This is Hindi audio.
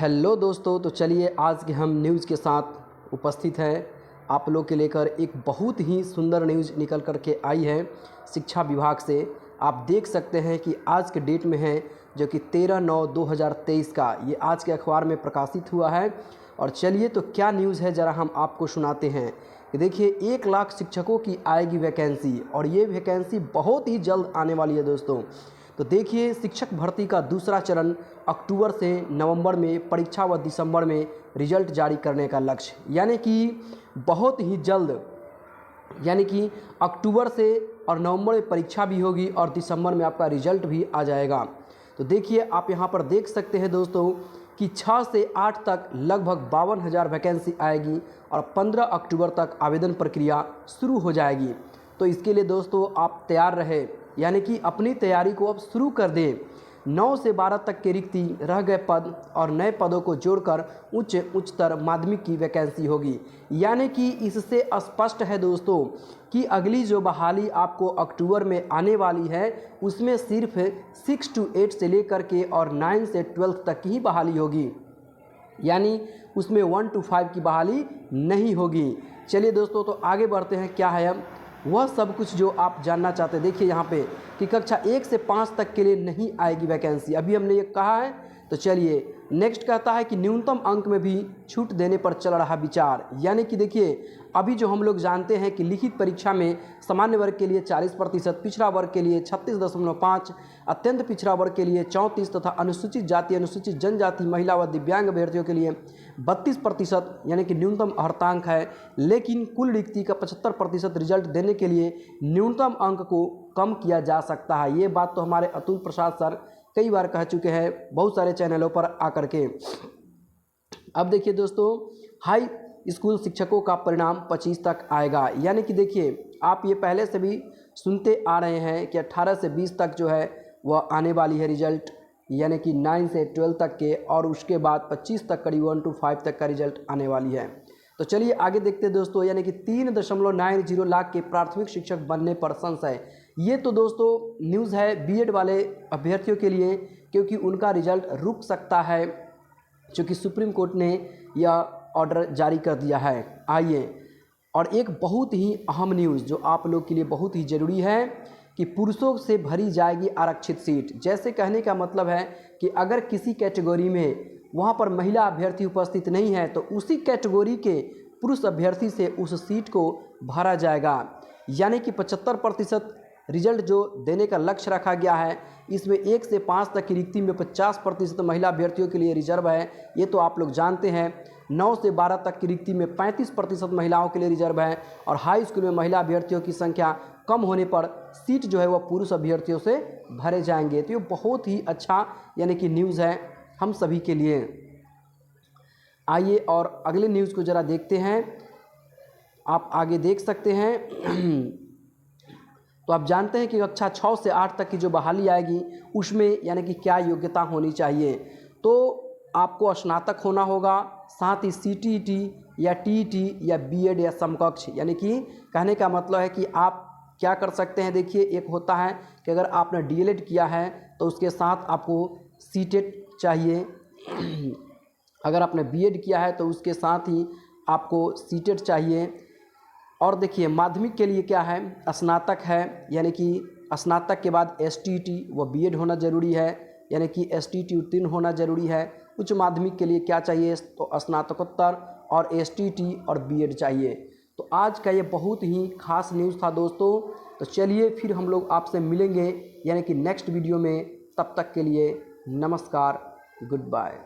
हेलो दोस्तों, तो चलिए आज के हम न्यूज़ के साथ उपस्थित हैं आप लोग के लेकर। एक बहुत ही सुंदर न्यूज़ निकल कर के आई है शिक्षा विभाग से। आप देख सकते हैं कि आज के डेट में है जो कि 13/9/2023 का ये आज के अखबार में प्रकाशित हुआ है। और चलिए तो क्या न्यूज़ है ज़रा हम आपको सुनाते हैं कि देखिए 1 लाख शिक्षकों की आएगी वैकेंसी और ये वैकेंसी बहुत ही जल्द आने वाली है दोस्तों। तो देखिए शिक्षक भर्ती का दूसरा चरण अक्टूबर से नवंबर में परीक्षा व दिसंबर में रिजल्ट जारी करने का लक्ष्य, यानी कि बहुत ही जल्द, यानी कि अक्टूबर से और नवंबर में परीक्षा भी होगी और दिसंबर में आपका रिजल्ट भी आ जाएगा। तो देखिए आप यहाँ पर देख सकते हैं दोस्तों कि 6 से 8 तक लगभग 52,000 वैकेंसी आएगी और 15 अक्टूबर तक आवेदन प्रक्रिया शुरू हो जाएगी। तो इसके लिए दोस्तों आप तैयार रहे, यानी कि अपनी तैयारी को अब शुरू कर दें। 9 से 12 तक के रिक्ति रह गए पद और नए पदों को जोड़कर उच्चतर माध्यमिक की वैकेंसी होगी। यानी कि इससे स्पष्ट है दोस्तों कि अगली जो बहाली आपको अक्टूबर में आने वाली है उसमें सिर्फ 6 से 8 से लेकर के और 9 से 12 तक की ही बहाली होगी, यानी उसमें 1 से 5 की बहाली नहीं होगी। चलिए दोस्तों तो आगे बढ़ते हैं, क्या है अब वह सब कुछ जो आप जानना चाहते हैं। देखिए यहाँ पे कि कक्षा 1 से 5 तक के लिए नहीं आएगी वैकेंसी, अभी हमने ये कहा है। तो चलिए नेक्स्ट कहता है कि न्यूनतम अंक में भी छूट देने पर चल रहा विचार। यानी कि देखिए अभी जो हम लोग जानते हैं कि लिखित परीक्षा में सामान्य वर्ग के लिए 40%, पिछड़ा वर्ग के लिए 36.5, अत्यंत पिछड़ा वर्ग के लिए 34 तथा अनुसूचित जाति, अनुसूचित जनजाति, महिला व दिव्यांग अभ्यर्थियों के लिए 32%, यानी कि न्यूनतम अर्हतांक है। लेकिन कुल रिक्ति का 75% रिजल्ट देने के लिए न्यूनतम अंक को कम किया जा सकता है। ये बात तो हमारे अतुल प्रसाद सर कई बार कह चुके हैं बहुत सारे चैनलों पर आकर के। अब देखिए दोस्तों हाई स्कूल शिक्षकों का परिणाम 25 तक आएगा। यानी कि देखिए आप ये पहले से भी सुनते आ रहे हैं कि 18 से 20 तक जो है वह आने वाली है रिजल्ट, यानी कि 9 से 12 तक के, और उसके बाद 25 तक करीब 1 से 5 तक का रिजल्ट आने वाली है। तो चलिए आगे देखते हैं दोस्तों, यानी कि 3.90 लाख के प्राथमिक शिक्षक बनने पर संशय। ये तो दोस्तों न्यूज़ है बीएड वाले अभ्यर्थियों के लिए, क्योंकि उनका रिजल्ट रुक सकता है क्योंकि सुप्रीम कोर्ट ने यह ऑर्डर जारी कर दिया है। आइए और एक बहुत ही अहम न्यूज़ जो आप लोग के लिए बहुत ही ज़रूरी है कि पुरुषों से भरी जाएगी आरक्षित सीट। जैसे कहने का मतलब है कि अगर किसी कैटेगरी में वहाँ पर महिला अभ्यर्थी उपस्थित नहीं है तो उसी कैटेगरी के पुरुष अभ्यर्थी से उस सीट को भरा जाएगा। यानी कि 75% रिजल्ट जो देने का लक्ष्य रखा गया है, इसमें 1 से 5 तक की रिक्ति में 50% महिला अभ्यर्थियों के लिए रिजर्व है, ये तो आप लोग जानते हैं। 9 से 12 तक की रिक्ति में 35% महिलाओं के लिए रिजर्व है और हाई स्कूल में महिला अभ्यर्थियों की संख्या कम होने पर सीट जो है वह पुरुष अभ्यर्थियों से भरे जाएंगे। तो ये बहुत ही अच्छा यानी कि न्यूज़ है हम सभी के लिए। आइए और अगले न्यूज़ को ज़रा देखते हैं, आप आगे देख सकते हैं। तो आप जानते हैं कि कक्षा 6 से 8 तक की जो बहाली आएगी उसमें यानी कि क्या योग्यता होनी चाहिए। तो आपको स्नातक होना होगा, साथ ही सीटीईटी या टीईटी या बीएड या समकक्ष। यानी कि कहने का मतलब है कि आप क्या कर सकते हैं। देखिए एक होता है कि अगर आपने डीएलएड किया है तो उसके साथ आपको सीटेट चाहिए, अगर आपने बीएड किया है तो उसके साथ ही आपको सीटेट चाहिए। और देखिए माध्यमिक के लिए क्या है, स्नातक है, यानी कि स्नातक के बाद एसटीईटी व बीएड होना ज़रूरी है, यानी कि एसटीईटी उत्तीर्ण होना ज़रूरी है। उच्च माध्यमिक के लिए क्या चाहिए तो स्नातकोत्तर और एसटीईटी और बीएड चाहिए। तो आज का ये बहुत ही खास न्यूज़ था दोस्तों। तो चलिए फिर हम लोग आपसे मिलेंगे यानी कि नेक्स्ट वीडियो में। तब तक के लिए नमस्कार, गुड बाय।